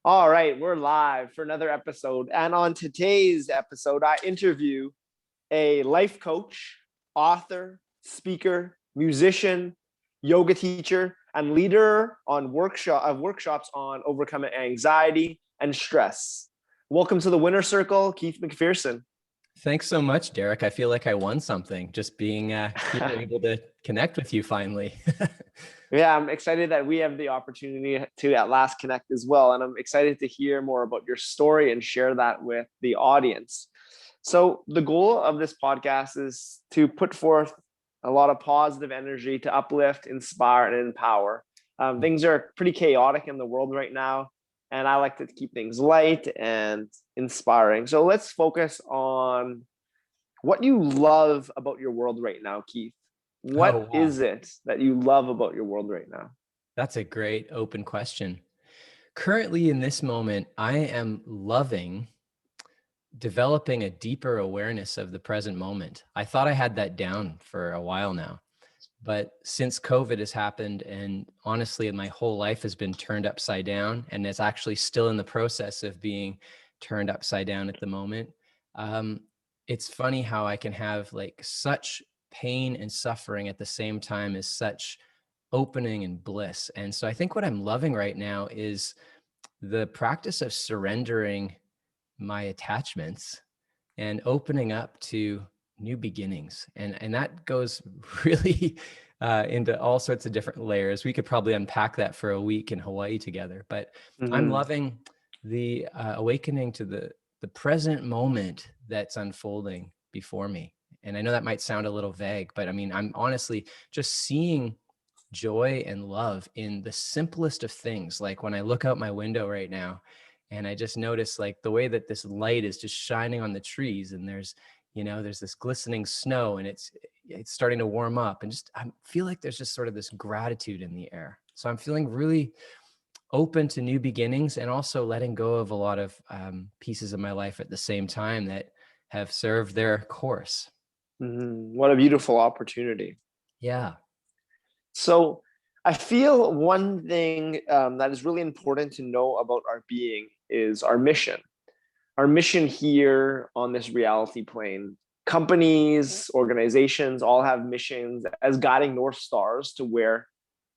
All right, we're live for another episode. And on today's episode, I interview a life coach, author, speaker, musician, yoga teacher, and leader on workshops on overcoming anxiety and stress. Welcome to the Winner Circle, Keith Macpherson. Thanks so much, Derek. I feel like I won something just being here, able to connect with you finally. Yeah, I'm excited that we have the opportunity to at last connect as well. And I'm excited to hear more about your story and share that with the audience. So the goal of this podcast is to put forth a lot of positive energy to uplift, inspire, and empower. Things are pretty chaotic in the world right now, and I like to keep things light and inspiring. So let's focus on what you love about your world right now, Keith. What is it that you love about your world right now? That's a great open question. Currently, in this moment, I am loving developing a deeper awareness of the present moment. I thought I had that down for a while now, but since COVID has happened, and honestly, my whole life has been turned upside down, and it's actually still in the process of being turned upside down at the moment. It's funny how I can have like such pain and suffering at the same time as such opening and bliss. And so I think what I'm loving right now is the practice of surrendering my attachments and opening up to new beginnings. And that goes really into all sorts of different layers. We could probably unpack that for a week in Hawaii together, but I'm loving the awakening to the present moment that's unfolding before me. And I know that might sound a little vague, but I mean, I'm honestly just seeing joy and love in the simplest of things. Like when I look out my window right now and I just notice like the way that this light is just shining on the trees, and there's this glistening snow, and it's starting to warm up, and just, I feel like there's just sort of this gratitude in the air. So I'm feeling really open to new beginnings, and also letting go of a lot of pieces of my life at the same time that have served their course. What a beautiful opportunity. Yeah. So I feel one thing that is really important to know about our being is our mission. Our mission here on this reality plane. Companies, organizations all have missions as guiding North Stars to where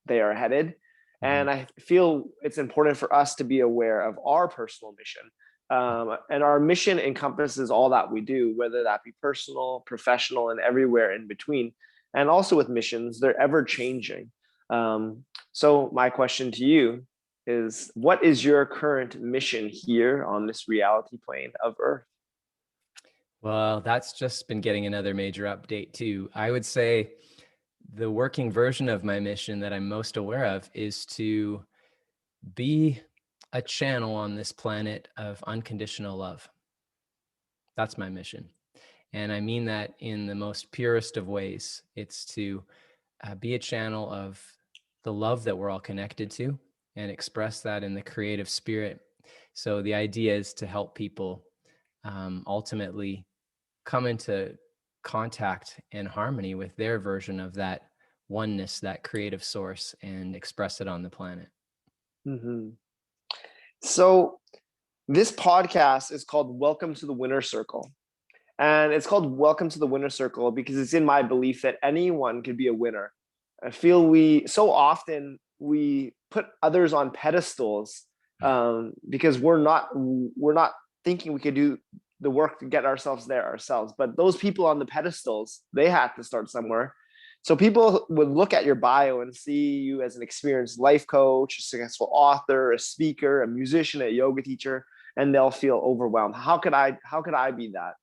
they are headed. And I feel it's important for us to be aware of our personal mission. And our mission encompasses all that we do, whether that be personal, professional, and everywhere in between. And also with missions, they're ever changing. So my question to you is, what is your current mission here on this reality plane of Earth? Well, that's just been getting another major update too. I would say the working version of my mission that I'm most aware of is to be a channel on this planet of unconditional love. That's my mission. And I mean that in the most purest of ways. It's to be a channel of the love that we're all connected to, and express that in the creative spirit. So the idea is to help people ultimately come into contact and harmony with their version of that oneness, that creative source, and express it on the planet. So this podcast is called Welcome to the Winner Circle. And it's called Welcome to the Winner Circle because it's in my belief that anyone could be a winner. I feel we put others on pedestals because we're not thinking we could do the work to get ourselves there ourselves. But those people on the pedestals, they had to start somewhere. So people would look at your bio and see you as an experienced life coach, a successful author, a speaker, a musician, a yoga teacher, and they'll feel overwhelmed. How could I be that?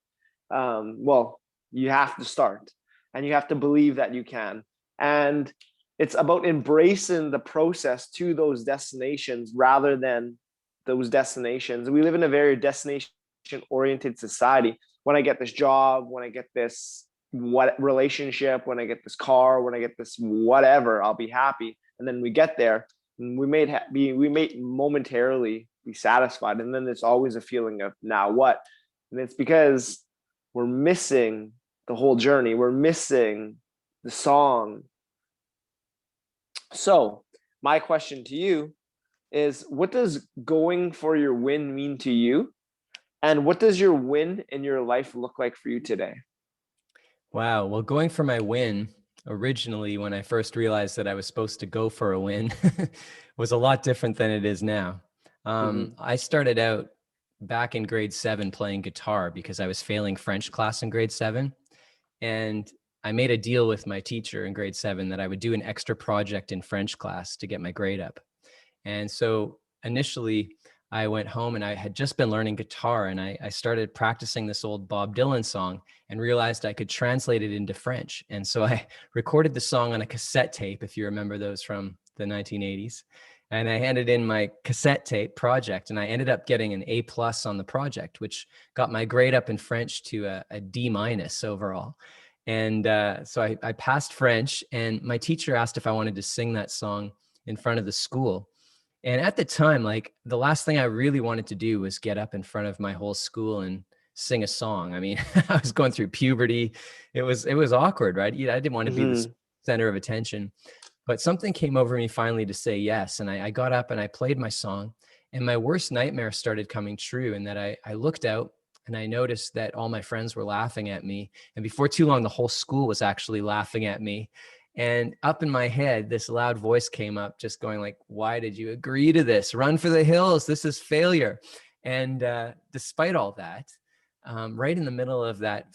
Well, you have to start, and you have to believe that you can. And it's about embracing the process to those destinations rather than those destinations. We live in a very destination-oriented society. When I get this job, when I get this relationship, when I get this car, when I get this whatever, I'll be happy. And then we get there, and we may momentarily be satisfied, and then there's always a feeling of now what? And it's because we're missing the whole journey. We're missing the song. So my question to you is, what does going for your win mean to you? And what does your win in your life look like for you today? Wow. Well, going for my win originally, when I first realized that I was supposed to go for a win, was a lot different than it is now. Mm-hmm. I started out back in grade 7 playing guitar because I was failing French class in grade 7. And I made a deal with my teacher in grade 7 that I would do an extra project in French class to get my grade up. And so initially, I went home and I had just been learning guitar, and I started practicing this old Bob Dylan song and realized I could translate it into French. And so I recorded the song on a cassette tape, if you remember those from the 1980s. And I handed in my cassette tape project, and I ended up getting an A+ on the project, which got my grade up in French to a D- overall. And so I passed French, and my teacher asked if I wanted to sing that song in front of the school. And at the time, like, the last thing I really wanted to do was get up in front of my whole school and sing a song. I mean, I was going through puberty. It was awkward, right? I didn't want to be the Mm-hmm. center of attention. But something came over me finally to say yes. And I got up and I played my song. And my worst nightmare started coming true, in that I looked out and I noticed that all my friends were laughing at me. And before too long, the whole school was actually laughing at me. And up in my head, this loud voice came up, just going like, why did you agree to this? Run for the hills. This is failure. And despite all that, right in the middle of that,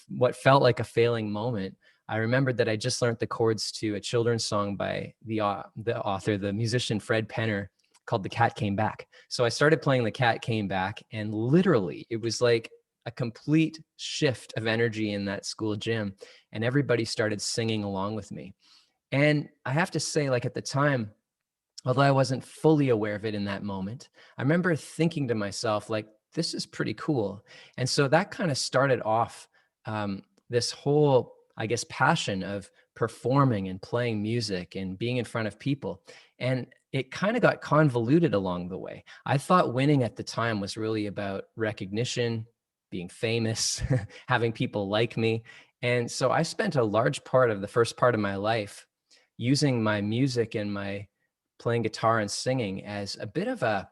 what felt like a failing moment, I remembered that I just learned the chords to a children's song by the author, the musician Fred Penner, called "The Cat Came Back." So I started playing "The Cat Came Back," and literally, it was like a complete shift of energy in that school gym, and everybody started singing along with me. And I have to say, like, at the time, although I wasn't fully aware of it in that moment, I remember thinking to myself, like, this is pretty cool. And so that kind of started off this whole, I guess, passion of performing and playing music and being in front of people. And it kind of got convoluted along the way. I thought winning at the time was really about recognition, being famous, having people like me. And so I spent a large part of the first part of my life using my music and my playing guitar and singing as a bit of a,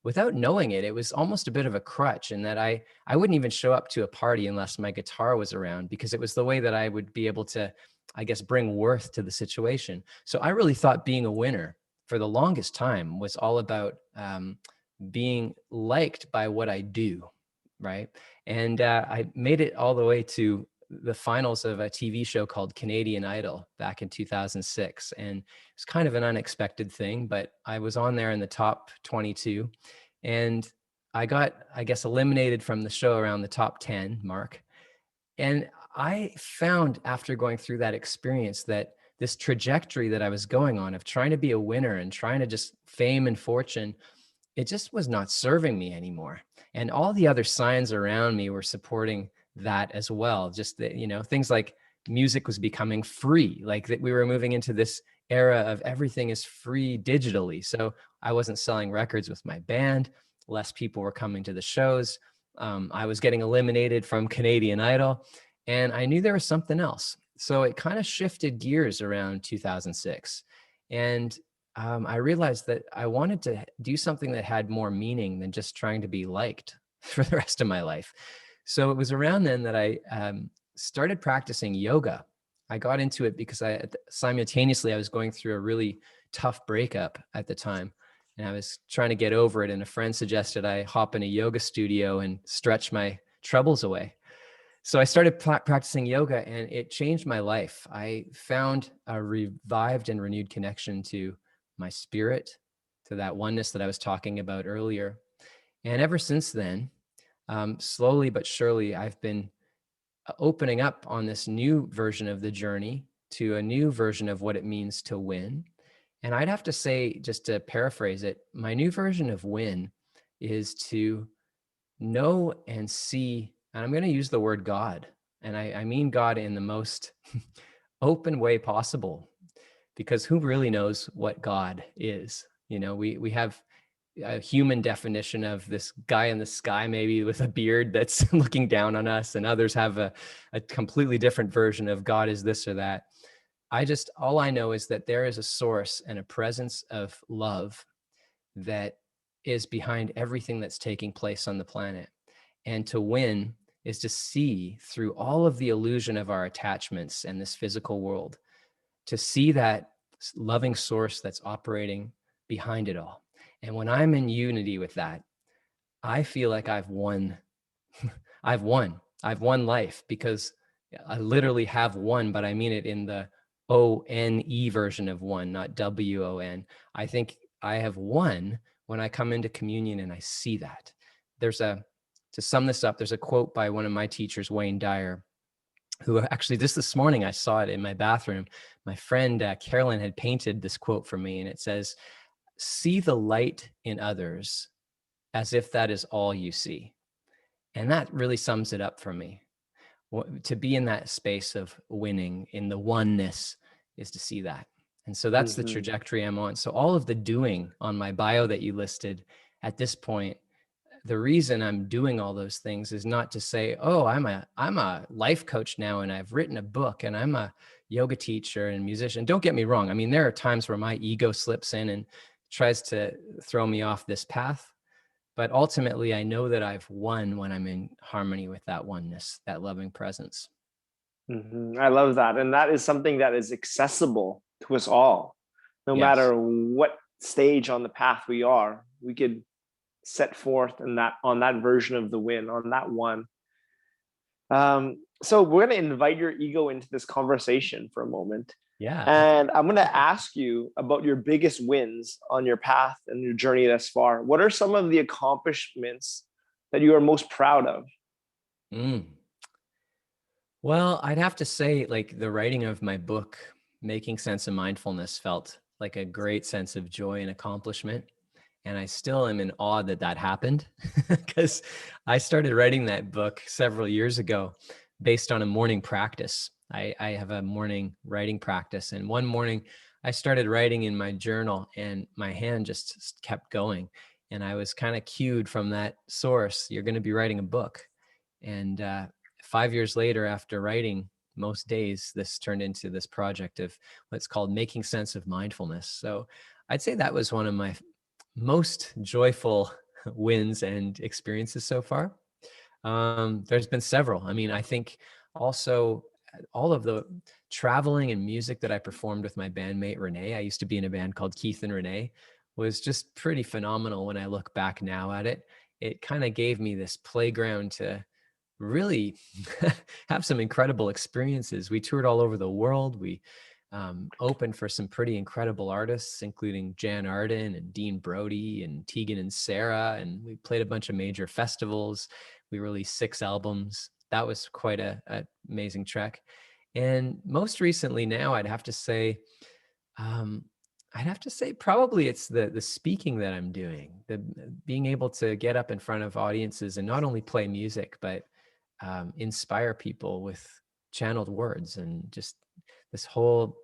without knowing it, it was almost a bit of a crutch, in that I wouldn't even show up to a party unless my guitar was around, because it was the way that I would be able to, I guess, bring worth to the situation. So I really thought being a winner for the longest time was all about being liked by what I do, right? And I made it all the way to the finals of a TV show called Canadian Idol back in 2006. And it's kind of an unexpected thing, but I was on there in the top 22, and I got, I guess, eliminated from the show around the top 10 mark. And I found, after going through that experience, that this trajectory that I was going on of trying to be a winner and trying to just fame and fortune, it just was not serving me anymore. And all the other signs around me were supporting that as well. Just that, things like music was becoming free, like that we were moving into this era of everything is free digitally. So I wasn't selling records with my band. Less people were coming to the shows. I was getting eliminated from Canadian Idol, and I knew there was something else. So it kind of shifted gears around 2006. And I realized that I wanted to do something that had more meaning than just trying to be liked for the rest of my life. So it was around then that I started practicing yoga. I got into it because simultaneously I was going through a really tough breakup at the time, and I was trying to get over it. And a friend suggested I hop in a yoga studio and stretch my troubles away. So I started practicing yoga, and it changed my life. I found a revived and renewed connection to my spirit, to that oneness that I was talking about earlier. And ever since then, slowly but surely, I've been opening up on this new version of the journey, to a new version of what it means to win. And I'd have to say, just to paraphrase it, my new version of win is to know and see, and I'm going to use the word God, and I mean God in the most open way possible, because who really knows what God is? We have a human definition of this guy in the sky, maybe with a beard, that's looking down on us, and others have a completely different version of God is this or that. All I know is that there is a source and a presence of love that is behind everything that's taking place on the planet. And to win is to see through all of the illusion of our attachments and this physical world, to see that loving source that's operating behind it all. And when I'm in unity with that, I feel like I've won. I've won. I've won life, because I literally have won, but I mean it in the ONE version of one, not WON. I think I have won when I come into communion and I see that. To sum this up, there's a quote by one of my teachers, Wayne Dyer, who actually this morning I saw it in my bathroom. My friend Carolyn had painted this quote for me, and it says, "See the light in others as if that is all you see." And that really sums it up for me. To be in that space of winning, in the oneness, is to see that. And so that's the trajectory I'm on. So all of the doing on my bio that you listed at this point, the reason I'm doing all those things is not to say, oh, I'm a life coach now, and I've written a book, and I'm a yoga teacher and musician. Don't get me wrong. I mean, there are times where my ego slips in and tries to throw me off this path. But ultimately, I know that I've won when I'm in harmony with that oneness, that loving presence. I love that. And that is something that is accessible to us all. No Yes. matter what stage on the path we are, we could set forth on that version of the win, on that one. So we're going to invite your ego into this conversation for a moment. Yeah. And I'm going to ask you about your biggest wins on your path and your journey thus far. What are some of the accomplishments that you are most proud of? Well, I'd have to say, like, the writing of my book, Making Sense of Mindfulness, felt like a great sense of joy and accomplishment. And I still am in awe that that happened, because I started writing that book several years ago based on a morning practice. I have a morning writing practice. And one morning I started writing in my journal, and my hand just kept going. And I was kind of cued from that source, you're going to be writing a book. And 5 years later, after writing most days, this turned into this project of what's called Making Sense of Mindfulness. So I'd say that was one of my most joyful wins and experiences so far. There's been several. I mean, I think also all of the traveling and music that I performed with my bandmate Renee, I used to be in a band called Keith and Renee, was just pretty phenomenal when I look back now at it. It kind of gave me this playground to really have some incredible experiences. We toured all over the world. We opened for some pretty incredible artists, including Jan Arden and Dean Brody and Tegan and Sarah. And we played a bunch of major festivals. We released 6 albums. That was quite a amazing trek. And most recently now, I'd have to say probably it's the speaking that I'm doing, the being able to get up in front of audiences and not only play music, but inspire people with channeled words, and just this whole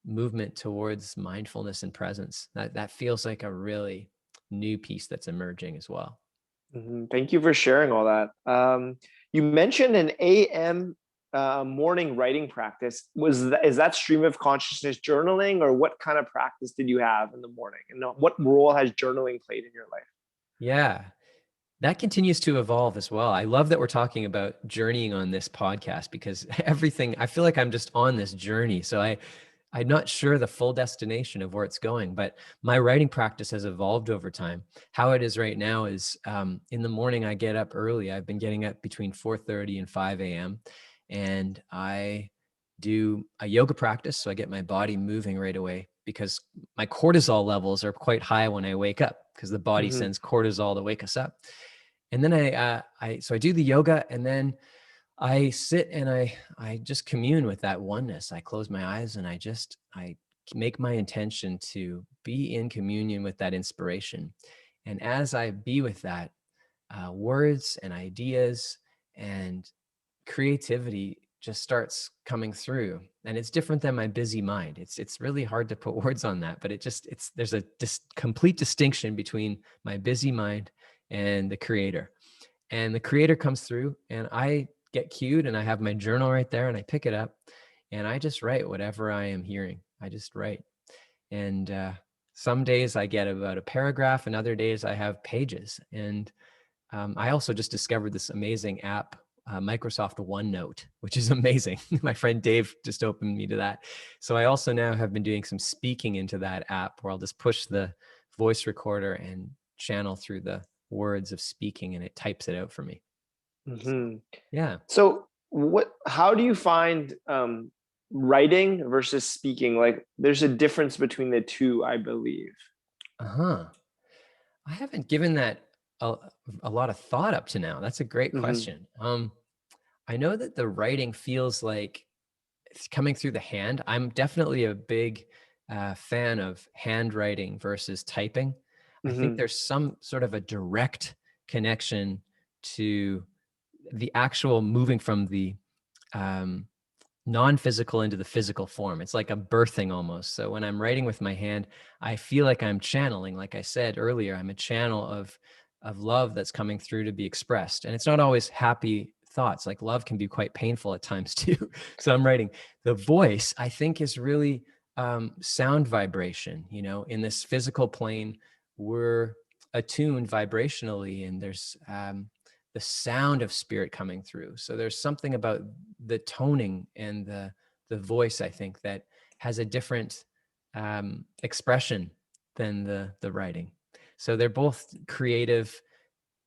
movement towards mindfulness and presence. That feels like a really new piece that's emerging as well. Thank you for sharing all that. You mentioned an AM morning writing practice. Is that stream of consciousness journaling, or what kind of practice did you have in the morning? And what role has journaling played in your life? Yeah, that continues to evolve as well. I love that we're talking about journeying on this podcast, because everything, I feel like I'm just on this journey. So I'm not sure the full destination of where it's going, but my writing practice has evolved over time. How it is right now is in the morning, I get up early. I've been getting up between 4:30 and 5 a.m. And I do a yoga practice. So I get my body moving right away, because my cortisol levels are quite high when I wake up, because the body sends cortisol to wake us up. And then so I do the yoga, and then I sit and I just commune with that oneness. I close my eyes and I make my intention to be in communion with that inspiration. And as I be with that, words and ideas and creativity just starts coming through. And it's different than my busy mind. It's really hard to put words on that, but there's a complete distinction between my busy mind and the creator. And the creator comes through, and I get cued, and I have my journal right there, and I pick it up, and I just write whatever I am hearing. I just write. And Some days I get about a paragraph, and other days I have pages. And I also just discovered this amazing app, Microsoft OneNote, which is amazing. My friend Dave just opened me to that. So I also now have been doing some speaking into that app, where I'll just push the voice recorder and channel through the words of speaking, and it types it out for me. Hmm. Yeah. So how do you find writing versus speaking? Like there's a difference between the two, I believe. Uh-huh. I haven't given that a, a lot of thought up to now. That's a great Hmm. question. I know that the writing feels like it's coming through the hand. I'm definitely a big fan of handwriting versus typing. I think Hmm. there's some sort of a direct connection to the actual moving from the um, non-physical into the physical form. It's like a birthing almost. So when I'm writing with my hand, I feel like I'm channeling. Like I said earlier, I'm a channel of love that's coming through to be expressed. And it's not always happy thoughts. Like love can be quite painful at times too. So I'm writing. The voice, I think, is really sound vibration. You know, in this physical plane, we're attuned vibrationally, and there's the sound of spirit coming through. So there's something about the toning and the voice, I think, that has a different expression than the writing. So they're both creative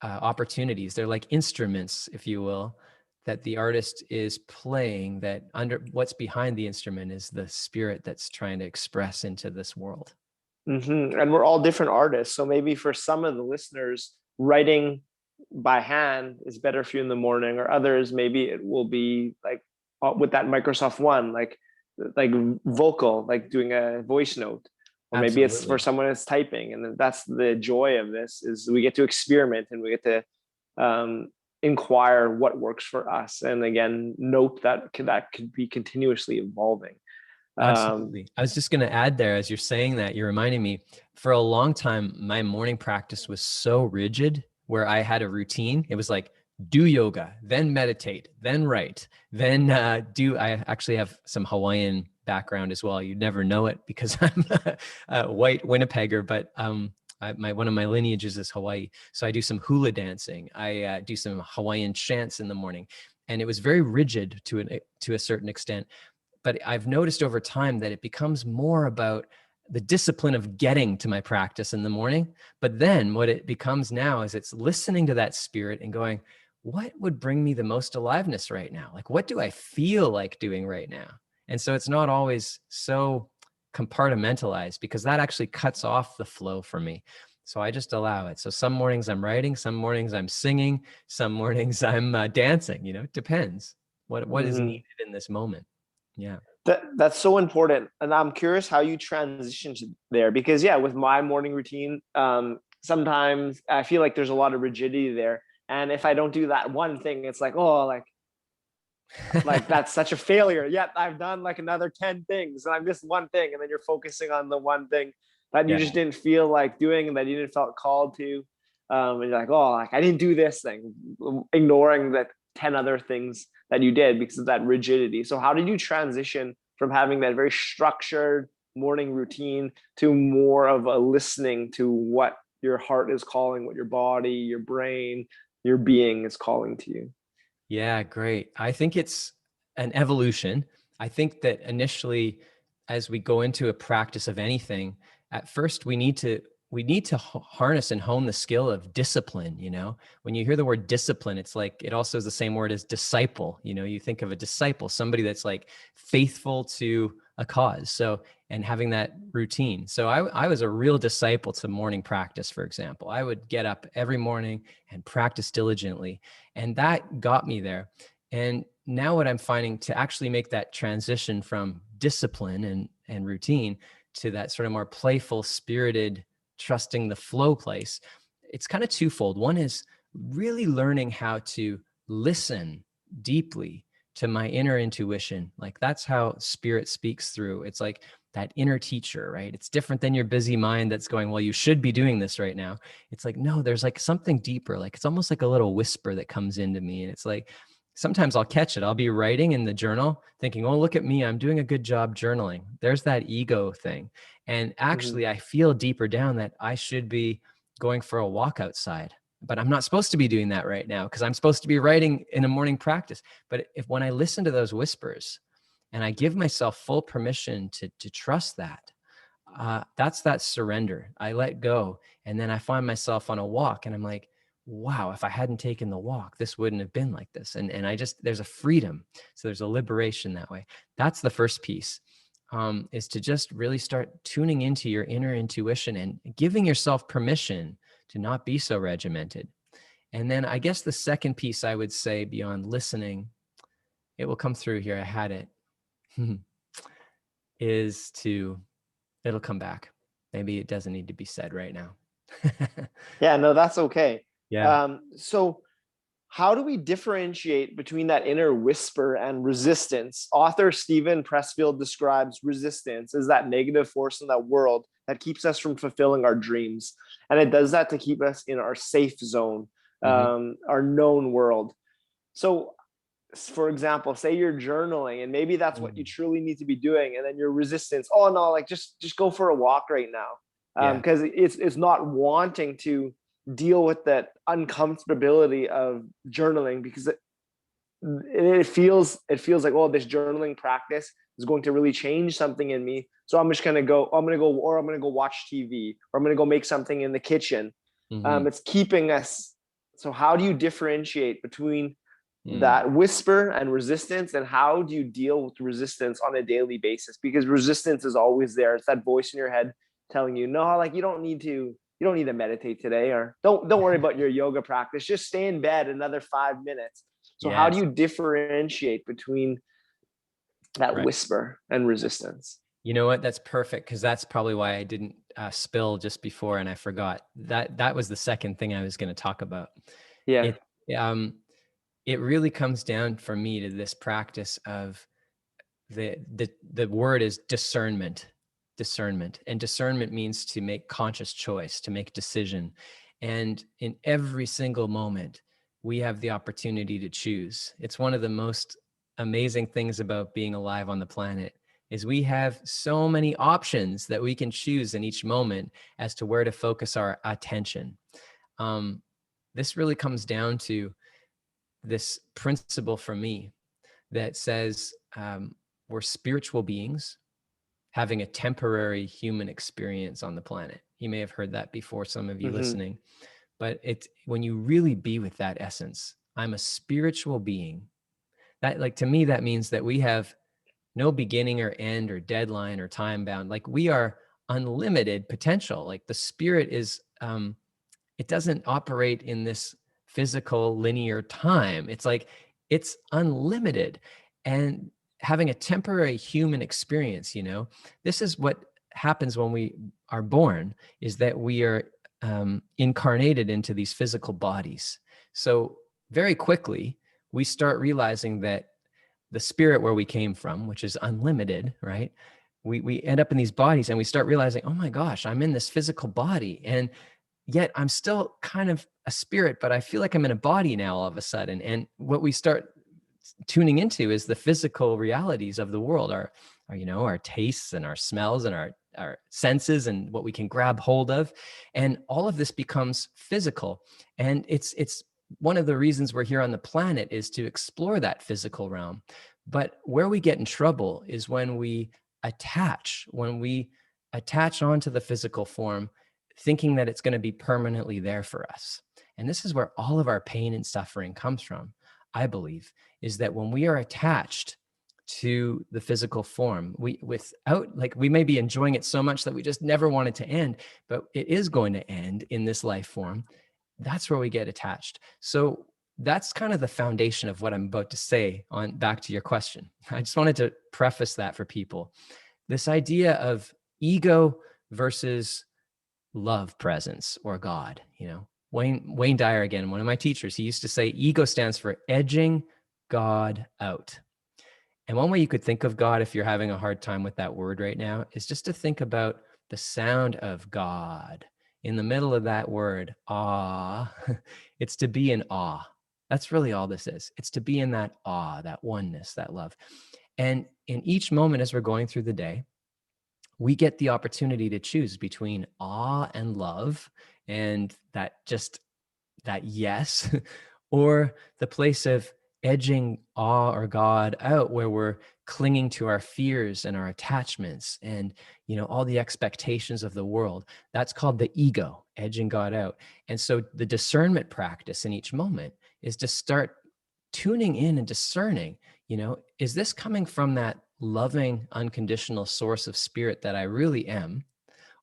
opportunities. They're like instruments, if you will, that the artist is playing. That under what's behind the instrument is the spirit that's trying to express into this world. Hmm. And we're all different artists. So maybe for some of the listeners, writing by hand is better for you in the morning, or others, maybe it will be like with that Microsoft One, like vocal, like doing a voice note. Or maybe it's for Absolutely. someone that's typing. And that's the joy of this, is we get to experiment and we get to um, inquire what works for us. And again, note that could be continuously evolving. Um, Absolutely. I was just going to add there, as you're saying that, you're reminding me, for a long time, my morning practice was so rigid, where I had a routine. It was like, do yoga, then meditate, then write, then I actually have some Hawaiian background as well. You'd never know it because I'm a white Winnipegger, but one of my lineages is Hawaii. So I do some hula dancing. I do some Hawaiian chants in the morning. And it was very rigid to a certain extent, but I've noticed over time that it becomes more about the discipline of getting to my practice in the morning. But then what it becomes now is it's listening to that spirit and going, what would bring me the most aliveness right now? Like, what do I feel like doing right now? And so it's not always so compartmentalized, because that actually cuts off the flow for me. So I just allow it. So some mornings I'm writing, some mornings I'm singing, some mornings I'm dancing. You know, it depends what is mhm. needed in this moment. Yeah. That's so important, and I'm curious how you transition to there, because yeah, with my morning routine, sometimes I feel like there's a lot of rigidity there, and if I don't do that one thing, it's like, oh, like that's such a failure. Yet I've done like another 10 things and I missed one thing, and then you're focusing on the one thing that you Yeah, just didn't feel like doing and that you didn't felt called to. And you're like, oh, like I didn't do this thing, ignoring that 10 other things that you did because of that rigidity. So how did you transition from having that very structured morning routine to more of a listening to what your heart is calling, what your body, your brain, your being is calling to you? yeah, great. I think it's an evolution. I think that initially, as we go into a practice of anything, at first we need to harness and hone the skill of discipline. You know, when you hear the word discipline, it's like it also is the same word as disciple. You know, you think of a disciple, somebody that's like faithful to a cause. So, and having that routine. So I was a real disciple to morning practice, for example. I would get up every morning and practice diligently, and that got me there. And now what I'm finding, to actually make that transition from discipline and routine to that sort of more playful, spirited, trusting the flow place, it's kind of twofold. One is really learning how to listen deeply to my inner intuition. Like that's how spirit speaks through. It's like that inner teacher, right? It's different than your busy mind that's going, well, you should be doing this right now. It's like, no, there's like something deeper. Like it's almost like a little whisper that comes into me. And it's like, sometimes I'll catch it. I'll be writing in the journal thinking, oh, look at me. I'm doing a good job journaling. There's that ego thing. And actually, I feel deeper down that I should be going for a walk outside. But I'm not supposed to be doing that right now because I'm supposed to be writing in a morning practice. But when I listen to those whispers and I give myself full permission to trust that, that's that surrender. I let go. And then I find myself on a walk and I'm like, wow, if I hadn't taken the walk, this wouldn't have been like this. And there's a freedom. So there's a liberation that way. That's the first piece, is to just really start tuning into your inner intuition and giving yourself permission to not be so regimented. And then I guess the second piece I would say beyond listening, it will come through here. I had it, it'll come back. Maybe it doesn't need to be said right now. Yeah, no, that's okay. Yeah. So how do we differentiate between that inner whisper and resistance? Author Stephen Pressfield describes resistance as that negative force in that world that keeps us from fulfilling our dreams. And it does that to keep us in our safe zone, our known world. So, for example, say you're journaling and maybe that's what you truly need to be doing. And then your resistance, oh no, like just go for a walk right now. Because it's not wanting to deal with that uncomfortability of journaling because it feels like, oh, this journaling practice is going to really change something in me. So I'm going to go watch TV, or I'm going to go make something in the kitchen. It's keeping us. So how do you differentiate between that whisper and resistance, and how do you deal with resistance on a daily basis? Because resistance is always there. It's that voice in your head telling you, no, like you don't need to meditate today, or don't worry about your yoga practice. Just stay in bed another 5 minutes. So how do you differentiate between that whisper and resistance? You know what? That's perfect, because that's probably why I didn't spill just before, and I forgot that was the second thing I was going to talk about. Yeah. It really comes down for me to this practice of the word is discernment. And discernment means to make conscious choice, to make decision. And in every single moment, we have the opportunity to choose. It's one of the most amazing things about being alive on the planet is we have so many options that we can choose in each moment as to where to focus our attention. This really comes down to this principle for me that says we're spiritual beings having a temporary human experience on the planet. You may have heard that before, some of you listening, but it's when you really be with that essence, I'm a spiritual being. That, like, to me, that means that we have no beginning or end or deadline or time bound. Like, we are unlimited potential. Like, the spirit is, it doesn't operate in this physical linear time. It's like, it's unlimited. And having a temporary human experience, this is what happens when we are born, is that we are incarnated into these physical bodies. So very quickly, we start realizing that the spirit where we came from, which is unlimited, right? We end up in these bodies and we start realizing, oh my gosh, I'm in this physical body. And yet I'm still kind of a spirit, but I feel like I'm in a body now all of a sudden. And what we start tuning into is the physical realities of the world, our tastes and our smells and our senses and what we can grab hold of. And all of this becomes physical. And it's one of the reasons we're here on the planet is to explore that physical realm. But where we get in trouble is when we attach onto the physical form, thinking that it's going to be permanently there for us. And this is where all of our pain and suffering comes from, I believe, is that when we are attached to the physical form, we may be enjoying it so much that we just never want it to end, but it is going to end in this life form. That's where we get attached. So that's kind of the foundation of what I'm about to say, on back to your question. I just wanted to preface that for people. This idea of ego versus love presence or God, Wayne Dyer, again, one of my teachers, he used to say ego stands for edging God out. And one way you could think of God, if you're having a hard time with that word right now, is just to think about the sound of God in the middle of that word, awe. It's to be in awe. That's really all this is. It's to be in that awe, that oneness, that love. And in each moment as we're going through the day, we get the opportunity to choose between awe and love, and that yes, or the place of edging awe or God out, where we're clinging to our fears and our attachments and, all the expectations of the world. That's called the ego, edging God out. And so the discernment practice in each moment is to start tuning in and discerning, is this coming from that loving, unconditional source of spirit that I really am?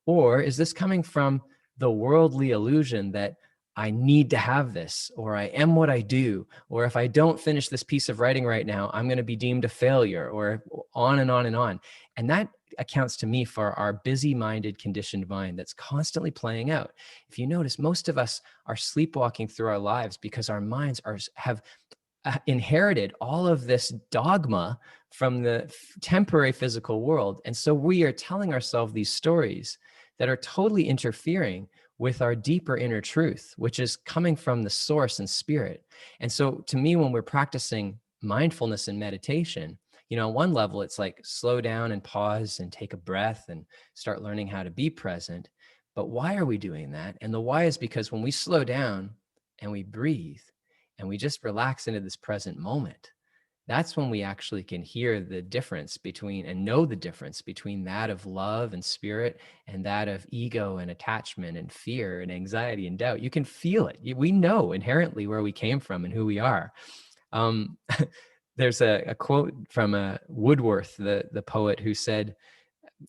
Or is this coming from the worldly illusion that I need to have this, or I am what I do, or if I don't finish this piece of writing right now, I'm going to be deemed a failure, or on and on and on. And that accounts to me for our busy-minded, conditioned mind that's constantly playing out. If you notice, most of us are sleepwalking through our lives because our minds have inherited all of this dogma from the temporary physical world. And so we are telling ourselves these stories that are totally interfering with our deeper inner truth, which is coming from the source and spirit. And so to me, when we're practicing mindfulness and meditation, on one level, it's like slow down and pause and take a breath and start learning how to be present. But why are we doing that? And the why is because when we slow down and we breathe and we just relax into this present moment, that's when we actually can hear the difference between and know the difference between that of love and spirit and that of ego and attachment and fear and anxiety and doubt. You can feel it. We know inherently where we came from and who we are. There's a quote from Woodworth, the poet, who said,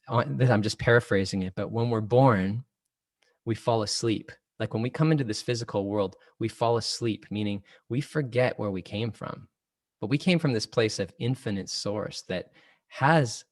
I'm just paraphrasing it, but when we're born, we fall asleep. Like when we come into this physical world, we fall asleep, meaning we forget where we came from. But we came from this place of infinite source that has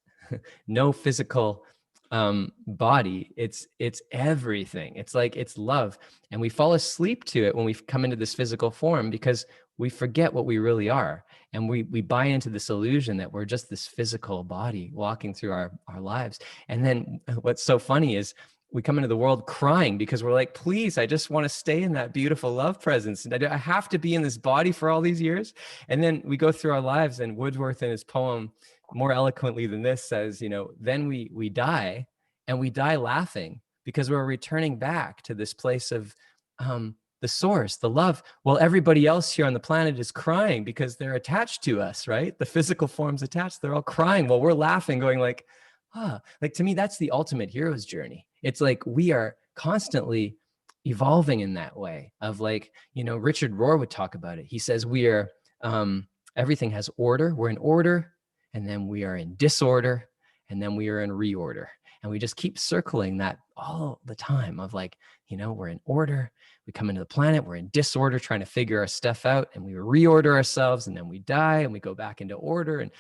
no physical body. It's everything. It's like it's love. And we fall asleep to it when we come into this physical form because we forget what we really are. And we buy into this illusion that we're just this physical body walking through our lives. And then what's so funny is we come into the world crying because we're like, please, I just want to stay in that beautiful love presence. And I have to be in this body for all these years. And then we go through our lives, and Wordsworth in his poem, more eloquently than this, says, then we die, and we die laughing because we're returning back to this place of the source, the love. Well, everybody else here on the planet is crying because they're attached to us, right? The physical form's attached. They're all crying while we're laughing, going like, like to me, that's the ultimate hero's journey. It's like we are constantly evolving in that way of like, Richard Rohr would talk about it. He says we are, everything has order. We're in order, and then we are in disorder, and then we are in reorder. And we just keep circling that all the time of like, we're in order. We come into the planet, we're in disorder, trying to figure our stuff out, and we reorder ourselves, and then we die and we go back into order. And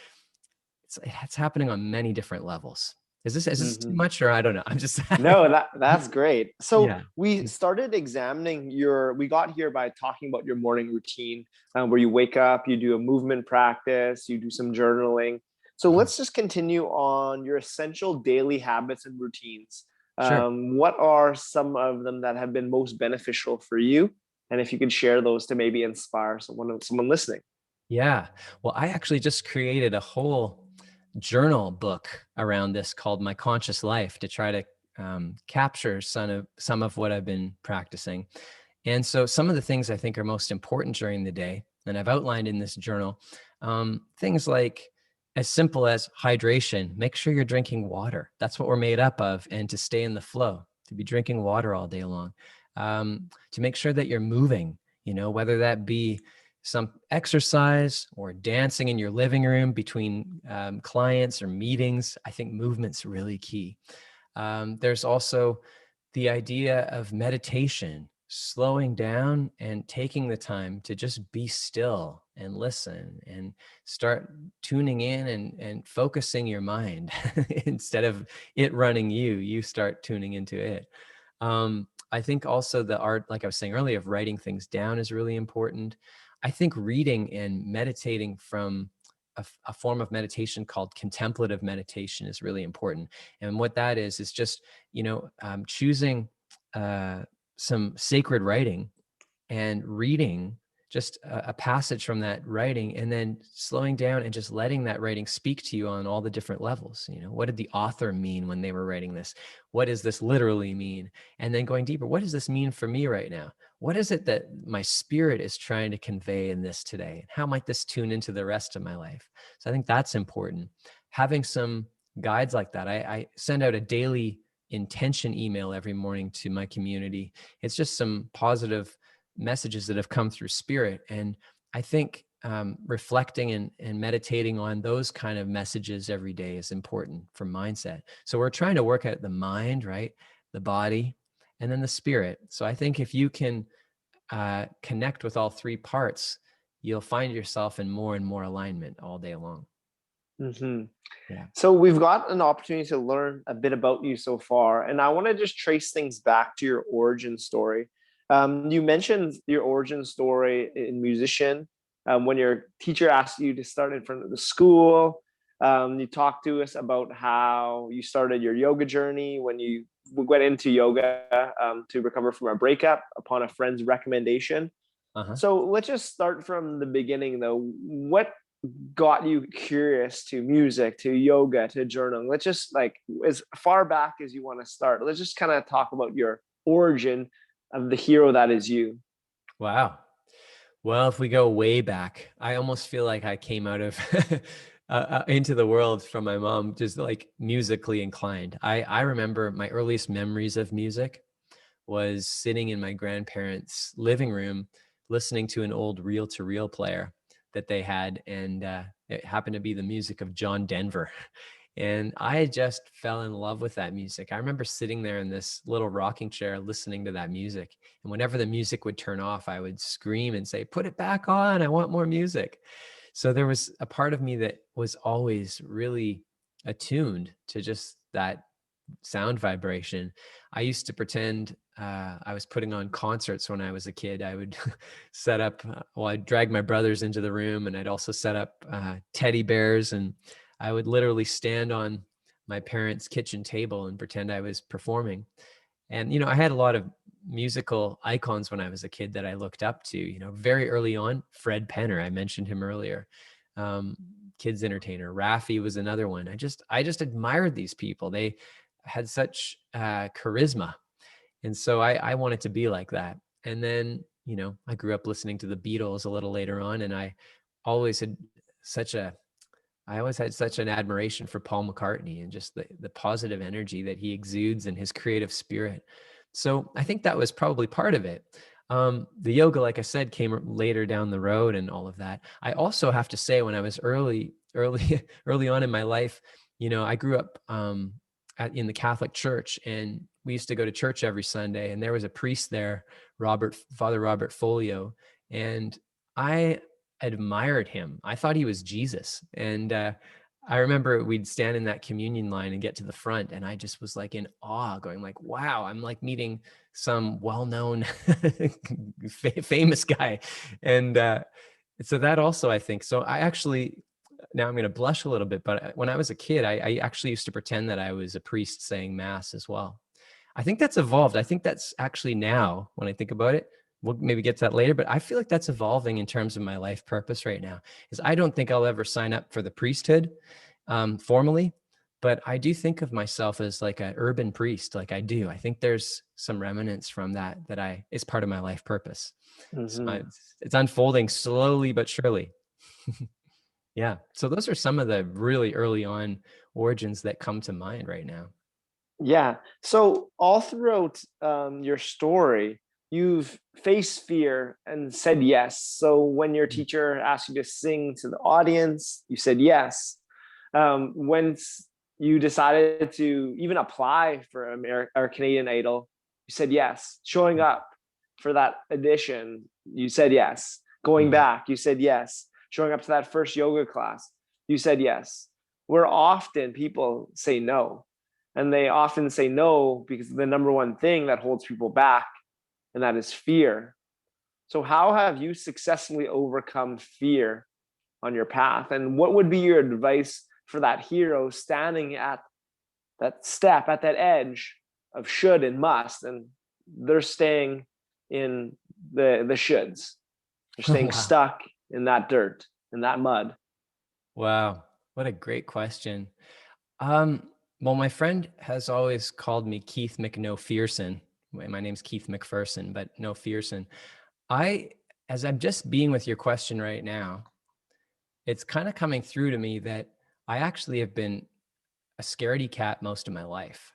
it's happening on many different levels. Is this too much, or I don't know? I'm just No, that's great. So yeah. we started examining we got here by talking about your morning routine, where you wake up, you do a movement practice, you do some journaling. So let's just continue on your essential daily habits and routines. Sure. What are some of them that have been most beneficial for you? And if you could share those to maybe inspire someone listening. Yeah. Well, I actually just created a whole journal book around this called My Conscious Life to try to capture some of what I've been practicing. And so some of the things I think are most important during the day, and I've outlined in this journal, things like as simple as hydration. Make sure you're drinking water. That's what we're made up of. And to stay in the flow, to be drinking water all day long, to make sure that you're moving, whether that be some exercise or dancing in your living room between clients or meetings. I think movement's really key. There's also the idea of meditation, slowing down and taking the time to just be still and listen and start tuning in and focusing your mind instead of it running you start tuning into it. I think also the art, like I was saying earlier, of writing things down is really important. I think reading and meditating from a form of meditation called contemplative meditation is really important. And what that is just, choosing some sacred writing and reading just a passage from that writing, and then slowing down and just letting that writing speak to you on all the different levels. What did the author mean when they were writing this? What does this literally mean? And then going deeper, what does this mean for me right now? What is it that my spirit is trying to convey in this today? How might this tune into the rest of my life? So I think that's important. Having some guides like that. I send out a daily intention email every morning to my community. It's just some positive messages that have come through spirit. And I think reflecting and meditating on those kind of messages every day is important for mindset. So we're trying to work at the mind, right? The body, and then the spirit. So I think if you can connect with all three parts, you'll find yourself in more and more alignment all day long. Mm-hmm. Yeah. So we've got an opportunity to learn a bit about you so far, and I want to just trace things back to your origin story. You mentioned your origin story in musician, when your teacher asked you to start in front of the school. You talked to us about how you started your yoga journey when you went into yoga to recover from a breakup upon a friend's recommendation. Uh-huh. So let's just start from the beginning, though. What got you curious to music, to yoga, to journaling? Let's just, like, as far back as you want to start, let's just kind of talk about your origin of the hero that is you. Wow. Well, if we go way back, I almost feel like I came out of into the world from my mom, just like musically inclined. I remember my earliest memories of music was sitting in my grandparents' living room, listening to an old reel-to-reel player that they had, and it happened to be the music of John Denver. And I just fell in love with that music. I remember sitting there in this little rocking chair listening to that music. And whenever the music would turn off, I would scream and say, "Put it back on. I want more music." So there was a part of me that was always really attuned to just that sound vibration. I used to pretend I was putting on concerts when I was a kid. I would set up, I'd drag my brothers into the room, and I'd also set up teddy bears, and I would literally stand on my parents' kitchen table and pretend I was performing. And, I had a lot of musical icons when I was a kid that I looked up to, very early on. Fred Penner, I mentioned him earlier. Kids entertainer. Raffi was another one. I just admired these people. They had such charisma. And so I wanted to be like that. And then, I grew up listening to the Beatles a little later on, and I always had such an admiration for Paul McCartney and just the positive energy that he exudes and his creative spirit. So I think that was probably part of it. The yoga, like I said, came later down the road and all of that. I also have to say, when I was early on in my life, I grew up in the Catholic Church, and we used to go to church every Sunday, and there was a priest there, Father Robert Folio, and I admired him. I thought he was Jesus. And I remember we'd stand in that communion line and get to the front, and I just was like in awe, going like, wow, I'm like meeting some well-known famous guy. And so that also, I think, so I actually, now I'm going to blush a little bit, but when I was a kid, I actually used to pretend that I was a priest saying mass as well. I think that's evolved. I think that's actually, now when I think about it, we'll maybe get to that later, but I feel like that's evolving in terms of my life purpose right now, is I don't think I'll ever sign up for the priesthood formally, but I do think of myself as like an urban priest. Like I do. I think there's some remnants from that is part of my life purpose. So Mm-hmm. it's unfolding slowly but surely. Yeah. So those are some of the really early on origins that come to mind right now. Yeah. So all throughout your story, you've faced fear and said yes. So when your teacher asked you to sing to the audience, you said yes. When you decided to even apply for or Canadian Idol, you said yes. Showing up for that audition, you said yes. Going Mhm. back, you said yes. Showing up to that first yoga class, you said yes. Where often people say no. And they often say no because the number one thing that holds people back, and that is fear. So how have you successfully overcome fear on your path? And what would be your advice for that hero standing at that step, at that edge of should and must, and they're staying in the shoulds? You're staying Wow. stuck in that dirt, in that mud. Wow. What a great question. Um, well, my friend has always called me Keith McNoFearson. My name's Keith Macpherson, but no Fearson. As I'm just being with your question right now, it's kind of coming through to me that I actually have been a scaredy cat most of my life.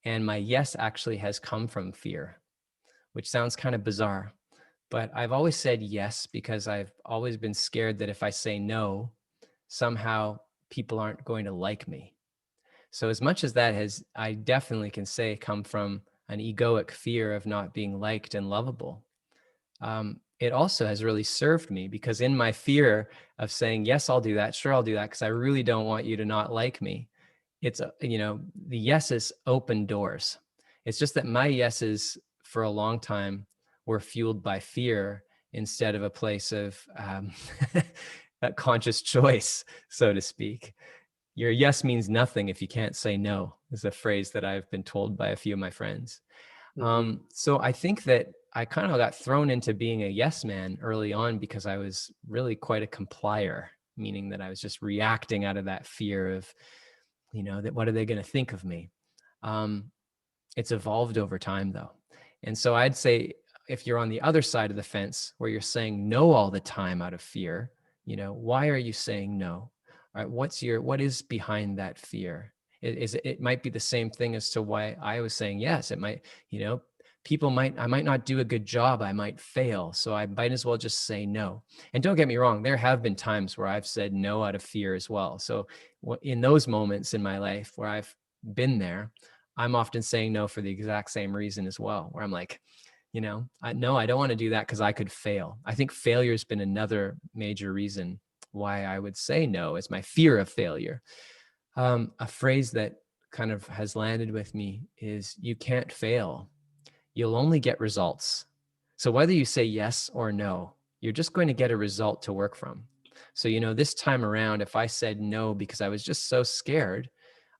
And my yes actually has come from fear, which sounds kind of bizarre. But I've always said yes because I've always been scared that if I say no, somehow people aren't going to like me. So as much as that has, I definitely can say, come from an egoic fear of not being liked and lovable. It also has really served me because in my fear of saying, yes, I'll do that. Sure, I'll do that because I really don't want you to not like me. It's, the yeses open doors. It's just that my yeses for a long time were fueled by fear instead of a place of a conscious choice, so to speak. Your yes means nothing if you can't say no, is a phrase that I've been told by a few of my friends. Mm-hmm. So I think that I kind of got thrown into being a yes man early on because I was really quite a complier, meaning that I was just reacting out of that fear of, that what are they going to think of me? It's evolved over time though. And so I'd say if you're on the other side of the fence where you're saying no all the time out of fear, why are you saying no? All right, what is behind that fear? It might be the same thing as to why I was saying yes. It might, I might not do a good job. I might fail. So I might as well just say no. And don't get me wrong, there have been times where I've said no out of fear as well. So in those moments in my life where I've been there, I'm often saying no for the exact same reason as well, where I'm like, I don't want to do that because I could fail. I think failure has been another major reason why I would say no, is my fear of failure. A phrase that kind of has landed with me is you can't fail. You'll only get results. So whether you say yes or no, you're just going to get a result to work from. So, this time around, if I said no because I was just so scared,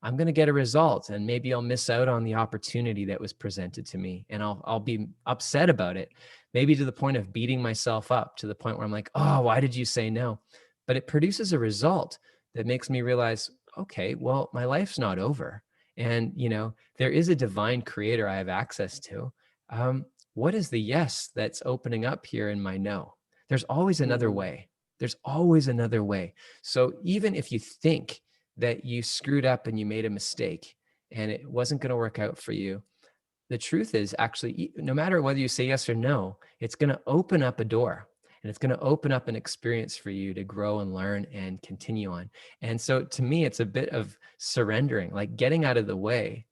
I'm going to get a result and maybe I'll miss out on the opportunity that was presented to me and I'll be upset about it, maybe to the point of beating myself up to the point where I'm like, oh, why did you say no? But it produces a result that makes me realize, okay, well, my life's not over. And, there is a divine creator I have access to. What is the yes that's opening up here in my no? There's always another Mm-hmm. way. There's always another way. So even if you think that you screwed up and you made a mistake and it wasn't going to work out for you, the truth is actually, no matter whether you say yes or no, it's going to open up a door and it's going to open up an experience for you to grow and learn and continue on. And so to me, it's a bit of surrendering, like getting out of the way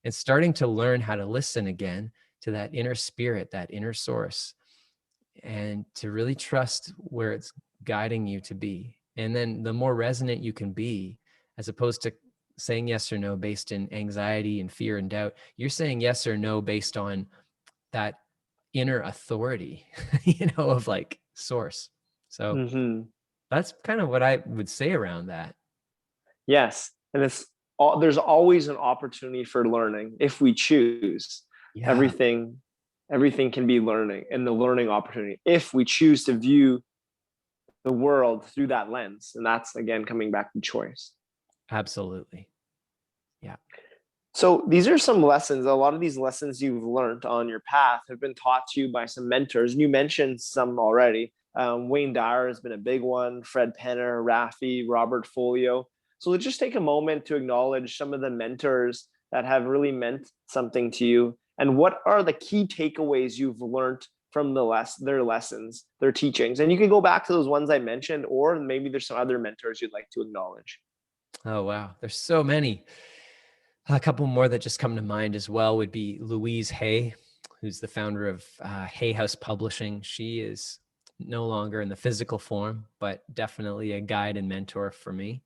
and starting to learn how to listen again to that inner spirit, that inner source, and to really trust where it's guiding you to be. And then the more resonant you can be, as opposed to saying yes or no based in anxiety and fear and doubt, you're saying yes or no based on that inner authority, of like source. So Mm-hmm. that's kind of what I would say around that. Yes. And there's always an opportunity for learning if we choose. Yeah, Everything, everything can be learning and the learning opportunity if we choose to view the world through that lens. And that's again coming back to choice. absolutely. Yeah. So these are some lessons. A lot of these lessons you've learned on your path have been taught to you by some mentors. And you mentioned some already. Wayne Dyer has been a big one, Fred Penner, Raffi, Robert Folio. So let's just take a moment to acknowledge some of the mentors that have really meant something to you. And what are the key takeaways you've learned from their lessons, their teachings? And you can go back to those ones I mentioned, or maybe there's some other mentors you'd like to acknowledge. Oh, wow. There's so many. A couple more that just come to mind as well would be Louise Hay, who's the founder of Hay House Publishing. She is no longer in the physical form, but definitely a guide and mentor for me.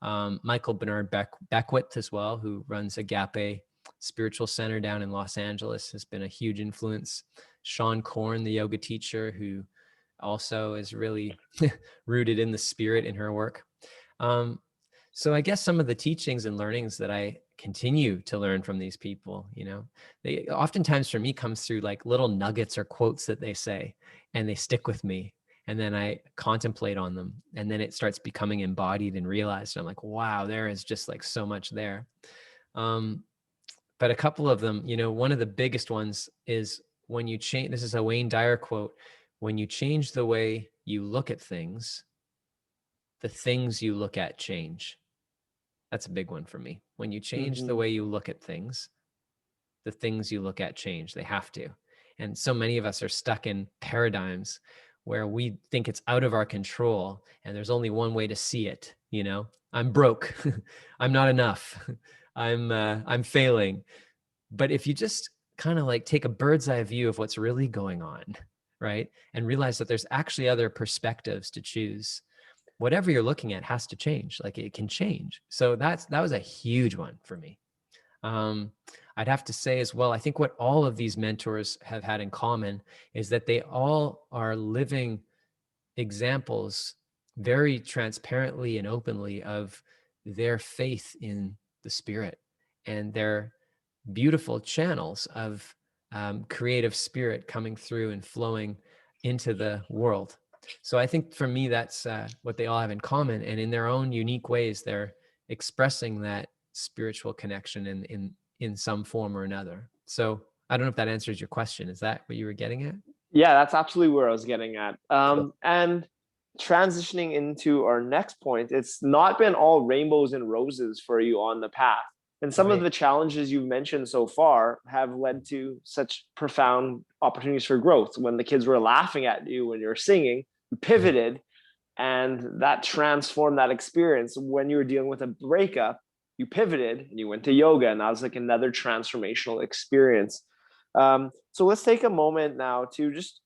Michael Bernard Beckwith as well, who runs Agape Spiritual Center down in Los Angeles, has been a huge influence. Sean Korn, the yoga teacher, who also is really rooted in the spirit in her work. So I guess some of the teachings and learnings that I continue to learn from these people, they oftentimes for me comes through like little nuggets or quotes that they say, and they stick with me. and then I contemplate on them, and then it starts becoming embodied and realized. And I'm like, wow, there is just like so much there. But a couple of them, one of the biggest ones is when you change, this is a Wayne Dyer quote, when you change the way you look at things, the things you look at change. That's a big one for me. When you change the way you look at things, the things you look at change. They have to. And so many of us are stuck in paradigms where we think it's out of our control and there's only one way to see it. I'm broke. I'm not enough. I'm failing. But if you just kind of like take a bird's eye view of what's really going on, right? And realize that there's actually other perspectives to choose, whatever you're looking at has to change. Like it can change. So that was a huge one for me. I'd have to say as well, I think what all of these mentors have had in common is that they all are living examples very transparently and openly of their faith in the spirit, and their beautiful channels of creative spirit coming through and flowing into the world. So I think for me, that's what they all have in common. And in their own unique ways, they're expressing that spiritual connection in some form or another. So I don't know if that answers your question. Is that what you were getting at? Yeah, that's absolutely where I was getting at. Cool. And transitioning into our next point, it's not been all rainbows and roses for you on the path. And some of Right. the challenges you've mentioned so far have led to such profound opportunities for growth. When the kids were laughing at you when you were singing, you pivoted, and that transformed that experience. When you were dealing with a breakup, you pivoted and you went to yoga, and that was like another transformational experience. So let's take a moment now to just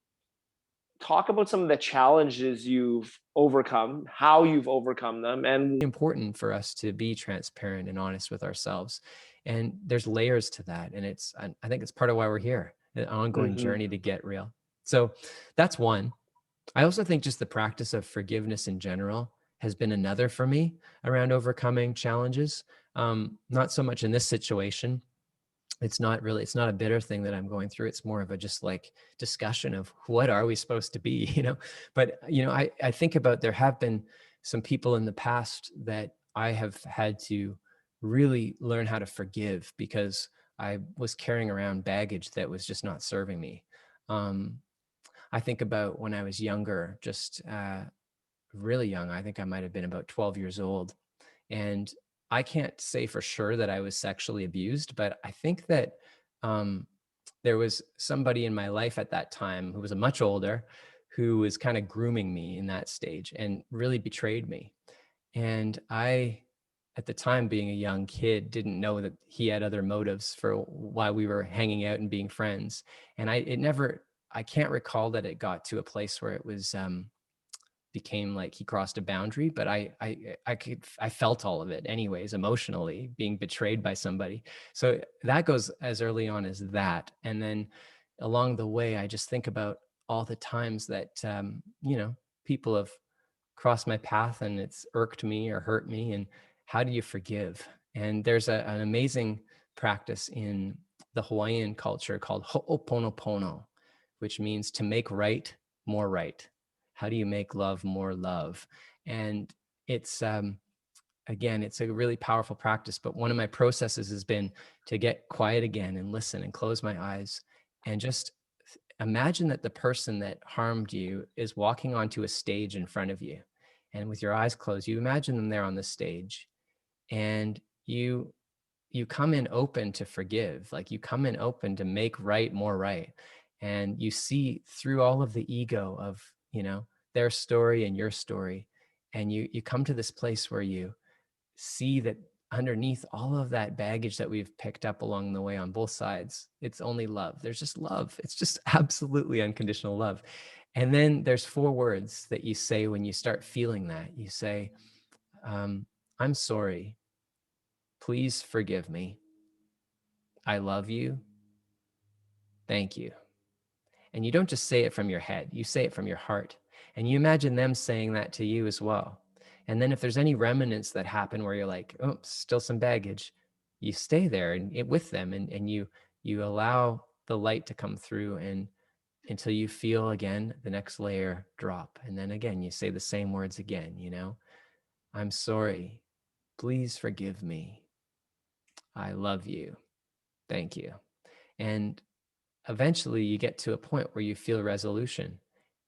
talk about some of the challenges you've overcome, how you've overcome them, and Important for us to be transparent and honest with ourselves. And there's layers to that. And I think it's part of why we're here, an ongoing Mhm. journey to get real. So that's one. I also think just the practice of forgiveness in general has been another for me around overcoming challenges. Not so much in this situation. It's not a bitter thing that I'm going through. It's more of a just like discussion of what are we supposed to be, But, I think about, there have been some people in the past that I have had to really learn how to forgive because I was carrying around baggage that was just not serving me. Um, I think about when I was younger, just really young. I think I might have been about 12 years old. And I can't say for sure that I was sexually abused, but I think that um, there was somebody in my life at that time who was a much older, who was kind of grooming me in that stage and really betrayed me. And I, at the time, being a young kid, didn't know that he had other motives for why we were hanging out and being friends. And I can't recall that it got to a place where it was became like he crossed a boundary, but I felt all of it anyways, emotionally, being betrayed by somebody. So that goes as early on as that. And then along the way, I just think about all the times that people have crossed my path and it's irked me or hurt me, and how do you forgive? And there's an amazing practice in the Hawaiian culture called ho'oponopono, which means to make right more right. How do you make love more love? And it's again, it's a really powerful practice. But one of my processes has been to get quiet again and listen and close my eyes and just imagine that the person that harmed you is walking onto a stage in front of you. And with your eyes closed, you imagine them there on the stage, and you come in open to forgive, like you come in open to make right more right. And you see through all of the ego of, their story and your story. And you come to this place where you see that underneath all of that baggage that we've picked up along the way on both sides, it's only love. There's just love. It's just absolutely unconditional love. And then there's 4 words that you say when you start feeling that. You say, I'm sorry. Please forgive me. I love you. Thank you. And you don't just say it from your head, you say it from your heart. And you imagine them saying that to you as well. And then if there's any remnants that happen where you're like, oh, still some baggage, you stay there and with them, and you allow the light to come through and until you feel again the next layer drop. And then again, you say the same words again, I'm sorry. Please forgive me. I love you. Thank you. And eventually you get to a point where you feel resolution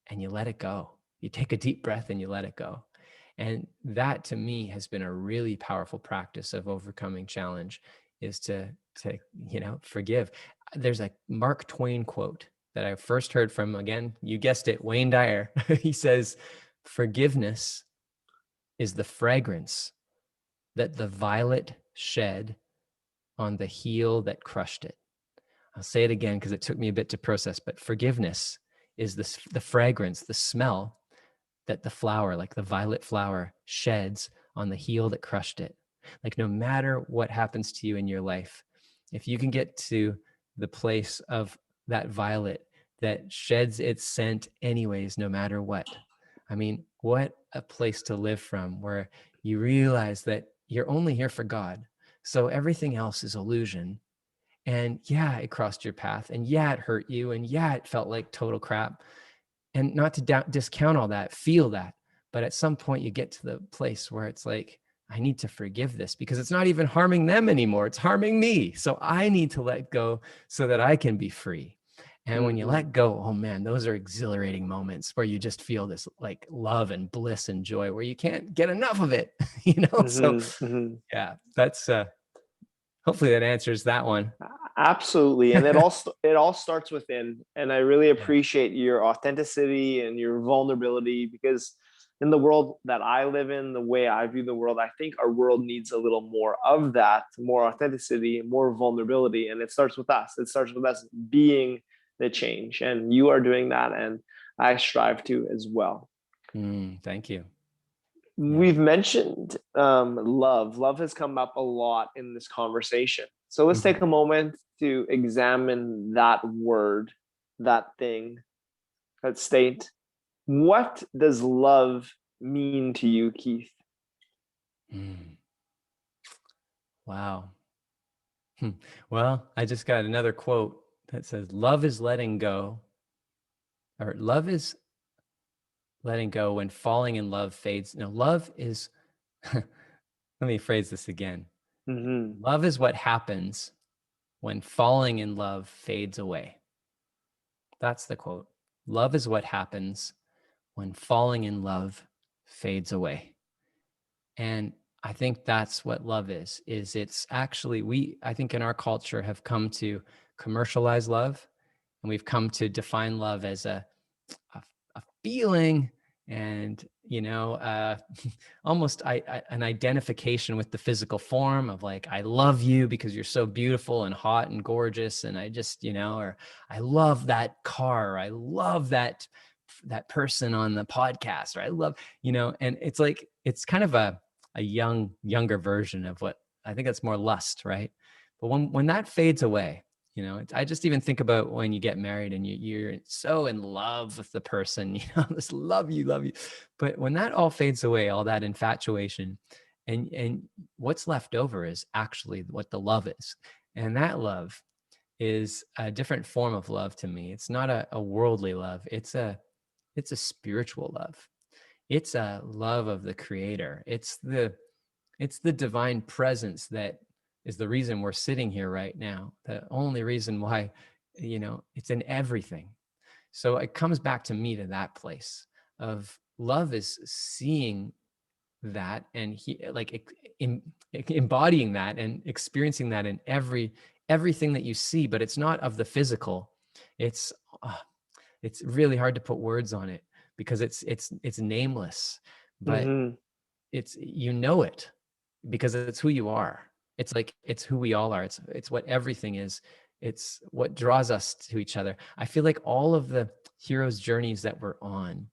and you let it go. You take a deep breath and you let it go. And that to me has been a really powerful practice of overcoming challenge, is to forgive. There's a Mark Twain quote that I first heard from, again, you guessed it, Wayne Dyer. He says, "Forgiveness is the fragrance that the violet shed on the heel that crushed it." I'll say it again because it took me a bit to process, but forgiveness is the fragrance, the smell that the flower, like the violet flower, sheds on the heel that crushed it. Like, no matter what happens to you in your life, if you can get to the place of that violet that sheds its scent anyways, no matter what. I mean, what a place to live from, where you realize that you're only here for God. So everything else is illusion. And yeah, it crossed your path. And yeah, it hurt you. And yeah, it felt like total crap. And not to discount all that, feel that. But at some point you get to the place where it's like, I need to forgive this because it's not even harming them anymore. It's harming me. So I need to let go so that I can be free. And when you let go, oh man, those are exhilarating moments where you just feel this like love and bliss and joy where you can't get enough of it, So yeah, that's hopefully that answers that one. Absolutely. And it all starts within. And I really Yeah. appreciate your authenticity and your vulnerability, because in the world that I live in, the way I view the world, I think our world needs a little more of that, more authenticity, more vulnerability. And it starts with us. It starts with us being the change. And you are doing that. And I strive to as well. Thank you. Yeah. We've mentioned love. Love has come up a lot in this conversation. So let's take a moment to examine that word, that thing, that state. What does love mean to you, Keith? Wow. Well, I just got another quote that says, love is letting go, or love is letting go when falling in love fades. No, love is, let me phrase this again. Love is what happens when falling in love fades away. That's the quote. Love is what happens when falling in love fades away. And I think that's what love is it's actually, I think in our culture have come to commercialize love, and we've come to define love as a feeling and, almost an identification with the physical form of like, I love you because you're so beautiful and hot and gorgeous. And I just, or I love that car. Or I love that person on the podcast, or I love, and it's like, it's kind of a younger version of what I think that's more lust, right? But when that fades away, I just even think about when you get married and you're so in love with the person, just love you. But when that all fades away, all that infatuation, and what's left over is actually what the love is. And that love is a different form of love to me. It's not a worldly love. It's a spiritual love. It's a love of the Creator. It's the divine presence that is the reason we're sitting here right now. The only reason why, it's in everything. So it comes back to me, to that place of love is seeing that and embodying that and experiencing that in everything that you see. But it's not of the physical. It's really hard to put words on it because it's nameless, but it's, it because it's who you are. It's like, it's who we all are. It's what everything is. It's what draws us to each other. I feel like all of the heroes' journeys that we're on,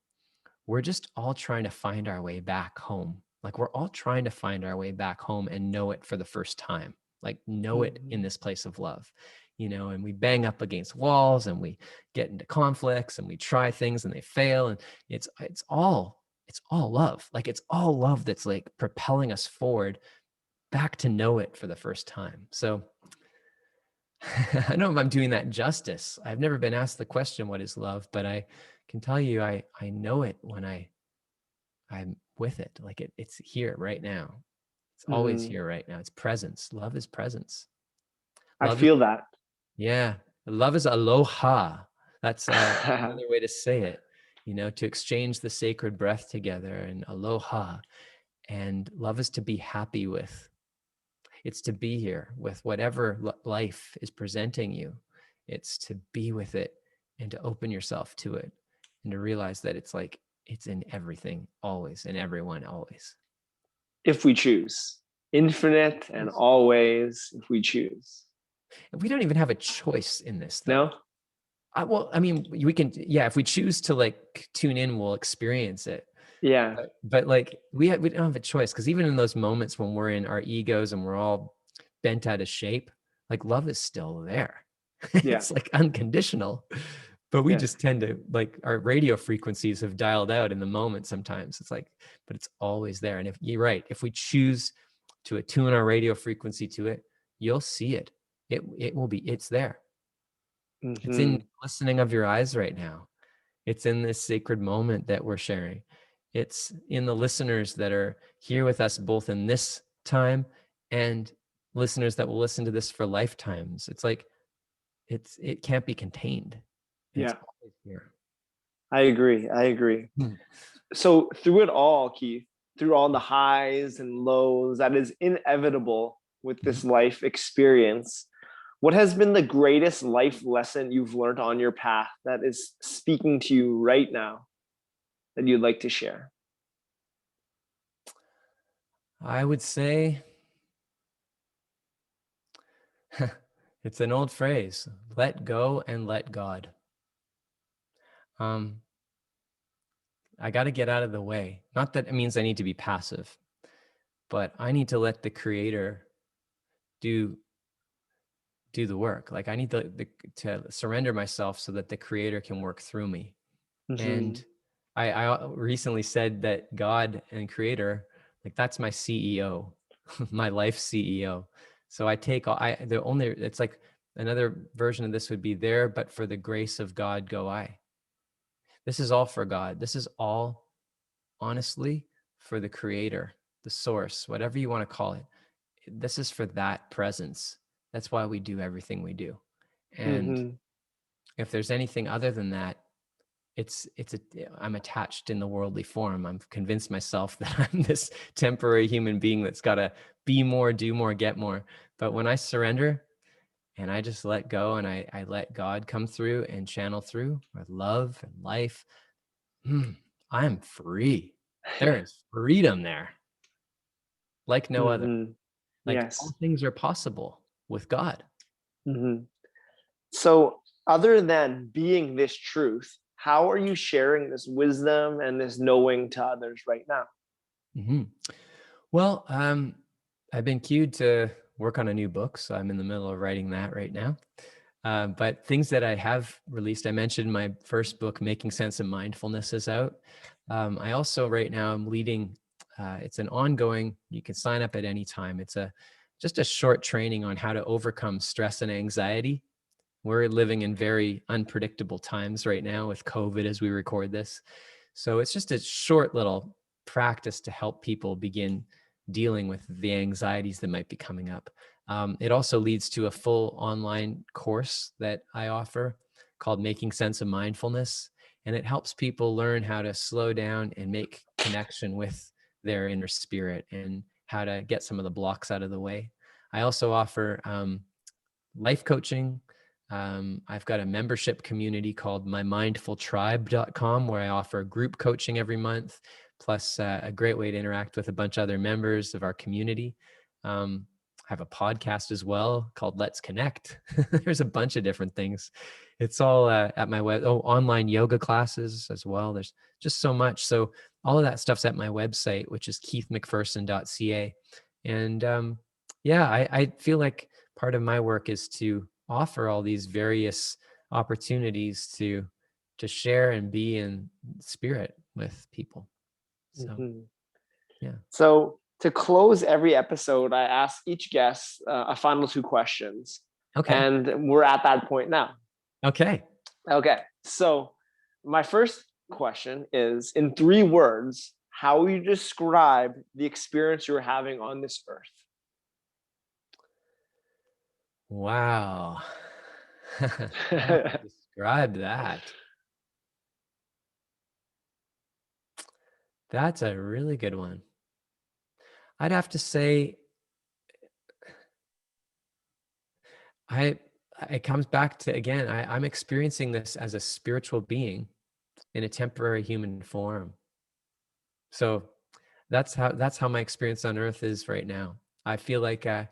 we're just all trying to find our way back home. Like, we're all trying to find our way back home and know it for the first time, like know it in this place of love, and we bang up against walls and we get into conflicts and we try things and they fail. And it's all love. Like, it's all love that's like propelling us forward back to know it for the first time. So I don't know if I'm doing that justice. I've never been asked the question, what is love? But I can tell you, I know it when I'm with it. Like it's here right now. It's always Mhm. here right now. It's presence. Love is presence. I Love is, feel that. yeah. Love is aloha. That's another way to say it, to exchange the sacred breath together, and aloha. And love is to be happy with. It's to be here with whatever life is presenting you. It's to be with it and to open yourself to it and to realize that it's in everything, always, and everyone, always. If we choose. Infinite and always, if we choose. We don't even have a choice in this, though. No? Well, I mean, we can, yeah, if we choose to like tune in, we'll experience it. Yeah. But like we don't have a choice, because even in those moments when we're in our egos and we're all bent out of shape, like love is still there. Yeah. It's like unconditional, but we Yeah. just tend to, like, our radio frequencies have dialed out in the moment sometimes. It's like, but it's always there. And if you're right, if we choose to attune our radio frequency to it, you'll see it. It will be, it's there. It's in Hmm. the listening of your eyes right now. It's in this sacred moment that we're sharing. It's in the listeners that are here with us, both in this time and listeners that will listen to this for lifetimes. It's like, it can't be contained. It's Yeah. always here. I agree. I agree. Hmm. So through it all, Keith, through all the highs and lows that is inevitable with Mhm. this life experience, what has been the greatest life lesson you've learned on your path that is speaking to you right now that you'd like to share? I would say it's an old phrase: let go and let God. Um, I got to get out of the way. Not that it means I need to be passive, but I need to let the Creator do the work. Like I need to surrender myself so that the Creator can work through me. Hmm. And I recently said that God and Creator, like, that's my CEO, my life CEO. So I take all, it's like another version of this would be, there, but for the grace of God go I. This is all for God. This is all, honestly, for the Creator, the source, whatever you want to call it. This is for that presence. That's why we do everything we do. And Hmm. if there's anything other than that, I'm attached in the worldly form. I've convinced myself that I'm this temporary human being that's got to be more, do more, get more. But when I surrender and I just let go, and I let God come through and channel through with love and life, I'm free. There is freedom there, like no other. Hmm. Like, all Yes. things are possible with God. Hmm. So, other than being this truth, how are you sharing this wisdom and this knowing to others right now? Hmm. Well, I've been cued to work on a new book, so I'm in the middle of writing that right now. But things that I have released, I mentioned my first book, Making Sense of Mindfulness, is out. I also right now I'm leading. It's an ongoing. You can sign up at any time. It's just a short training on how to overcome stress and anxiety. We're living in very unpredictable times right now with COVID as we record this. So it's just a short little practice to help people begin dealing with the anxieties that might be coming up. It also leads to a full online course that I offer called Making Sense of Mindfulness. And it helps people learn how to slow down and make connection with their inner spirit, and how to get some of the blocks out of the way. I also offer life coaching. I've got a membership community called mymindfultribe.com, where I offer group coaching every month, plus a great way to interact with a bunch of other members of our community. I have a podcast as well called Let's Connect. There's a bunch of different things. It's all at my web. Oh, online yoga classes as well. There's just so much. So all of that stuff's at my website, which is keithmacpherson.ca. And yeah, I feel like part of my work is to offer all these various opportunities to share and be in spirit with people. So Hmm. yeah. So, to close every episode, I ask each guest a final two questions. Okay. And we're at that point now. Okay. Okay. So my first question is, in 3 words, how will you describe the experience you're having on this earth? Wow. How would I describe that? That's a really good one. I'd have to say I it comes back to, again, I'm experiencing this as a spiritual being in a temporary human form. So that's how my experience on earth is right now. I feel like I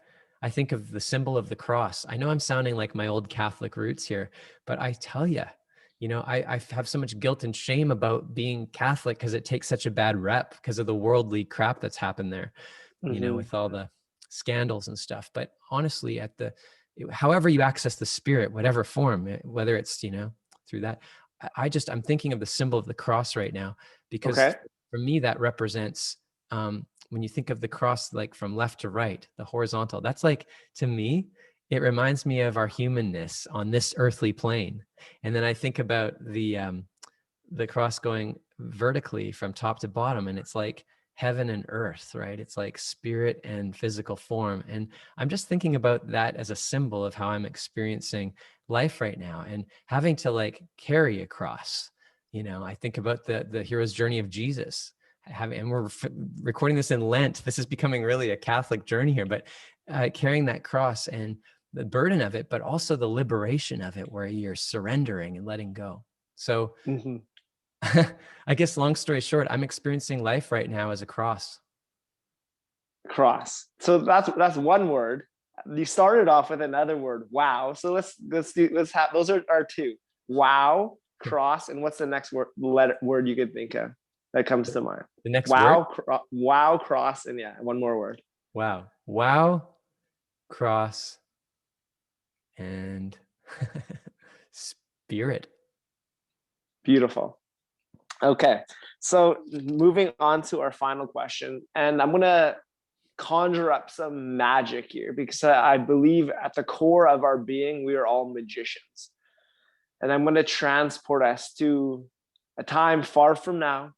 think of the symbol of the cross. I know I'm sounding like my old Catholic roots here, but I tell you, I have so much guilt and shame about being Catholic because it takes such a bad rep because of the worldly crap that's happened there, Mhm. with all the scandals and stuff. But honestly, however you access the spirit, whatever form, whether it's, through that, I'm thinking of the symbol of the cross right now, because Okay. for me, that represents, when you think of the cross, like from left to right, the horizontal, that's like, to me, it reminds me of our humanness on this earthly plane. And then I think about the cross going vertically from top to bottom, and it's like heaven and earth, right? It's like spirit and physical form. And I'm just thinking about that as a symbol of how I'm experiencing life right now, and having to like carry a cross. I think about the hero's journey of Jesus. And we're recording this in Lent. This is becoming really a Catholic journey here, but carrying that cross and the burden of it, but also the liberation of it, where you're surrendering and letting go. So Mhm. I guess, long story short, I'm experiencing life right now as a cross. Cross. So that's one word. You started off with another word, wow. So let's have, those are our 2. Wow, cross, and what's the next word you could think of that comes to mind? The next word? Wow, cross, and yeah, one more word. Wow. Wow, cross, and spirit. Beautiful. Okay. So moving on to our final question, and I'm gonna conjure up some magic here, because I believe at the core of our being, we are all magicians. And I'm going to transport us to a time far from now.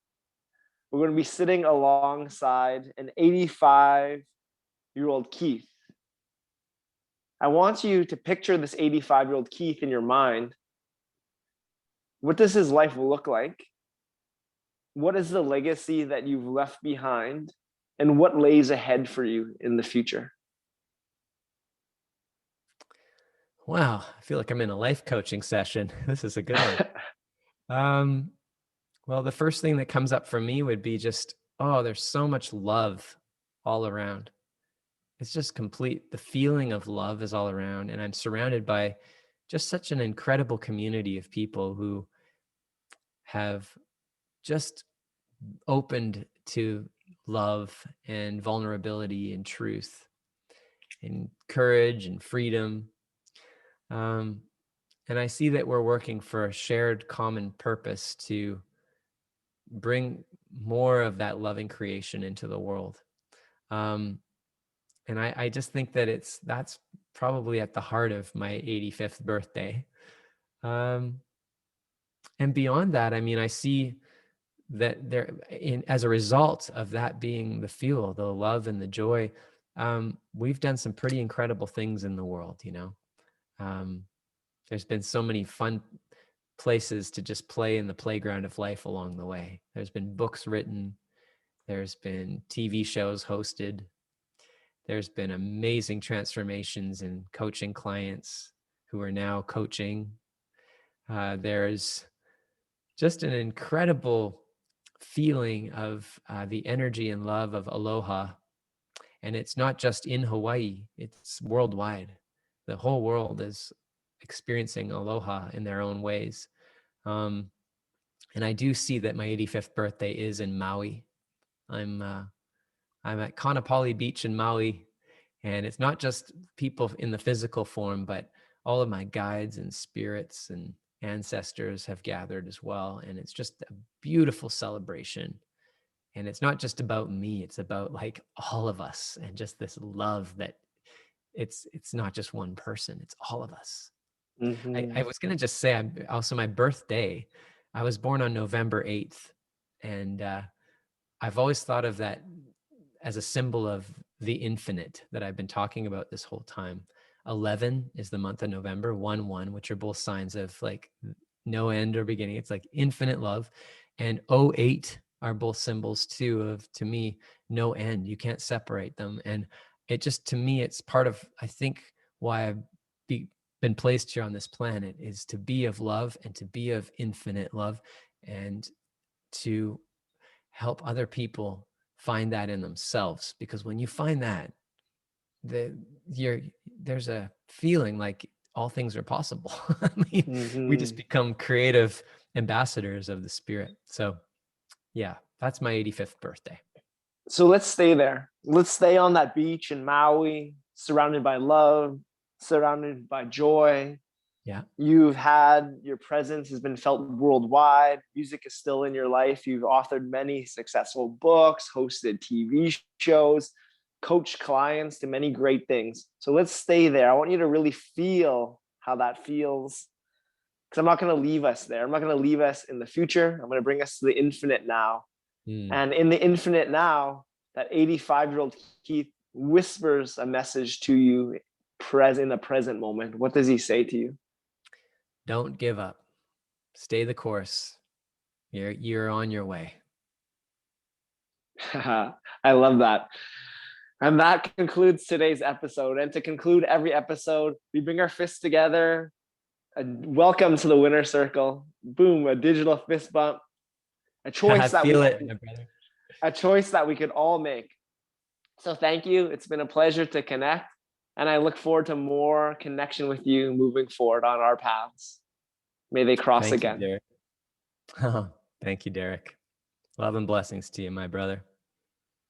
We're going to be sitting alongside an 85-year-old Keith. I want you to picture this 85-year-old Keith in your mind. What does his life look like? What is the legacy that you've left behind? And what lays ahead for you in the future? Wow. I feel like I'm in a life coaching session. This is a good one. Um, well, the first thing that comes up for me would be just, oh, there's so much love all around. It's just complete. The feeling of love is all around. And I'm surrounded by just such an incredible community of people who have just opened to love and vulnerability and truth and courage and freedom. Um, and I see that we're working for a shared common purpose to bring more of that loving creation into the world. Um, and I just think that that's probably at the heart of my 85th birthday. Um, and beyond that, I mean, I see that as a result of that being the fuel, the love and the joy, we've done some pretty incredible things in the world. Um, there's been so many fun places to just play in the playground of life along the way. There's been books written, there's been TV shows hosted, there's been amazing transformations in coaching clients who are now coaching. There's just an incredible feeling of the energy and love of aloha. And it's not just in Hawaii, it's worldwide. The whole world is experiencing aloha in their own ways. And I do see that my 85th birthday is in Maui. I'm at Kaanapali Beach in Maui, and it's not just people in the physical form, but all of my guides and spirits and ancestors have gathered as well. And it's just a beautiful celebration. And it's not just about me, it's about like all of us, and just this love that it's not just one person, it's all of us. Mm-hmm. I was going to just say, I'm also my birthday. I was born on November 8th. And I've always thought of that as a symbol of the infinite that I've been talking about this whole time. 11 is the month of November, 1, which are both signs of like no end or beginning. It's like infinite love. And 08 are both symbols too of, to me, no end. You can't separate them. And it just, to me, it's part of, I think, why I've been placed here on this planet is to be of love and to be of infinite love and to help other people find that in themselves. Because when you find that, there's a feeling like all things are possible. I mean, we just Mm-hmm. become creative ambassadors of the spirit. So yeah, that's my 85th birthday. So let's stay there. Let's stay on that beach in Maui, surrounded by love, surrounded by joy. Yeah. You've had, your presence has been felt worldwide. Music is still in your life. You've authored many successful books, hosted TV shows, coached clients to many great things. So let's stay there. I want you to really feel how that feels, because I'm not going to leave us there. I'm not going to leave us in the future. I'm going to bring us to the infinite now. And in the infinite now, that 85-year-old Keith whispers a message to you in the present moment. What does he say to you? Don't give up. Stay the course. You're on your way. I love that. And that concludes today's episode. And to conclude every episode, we bring our fists together. Welcome to the winner circle. Boom, a digital fist bump. A choice that Feel it, my brother. A choice that we could all make. So thank you. It's been a pleasure to connect. And I look forward to more connection with you moving forward on our paths. May they cross Thank again. you, Derek. Thank you, Derek. Love and blessings to you, my brother.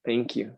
Thank you.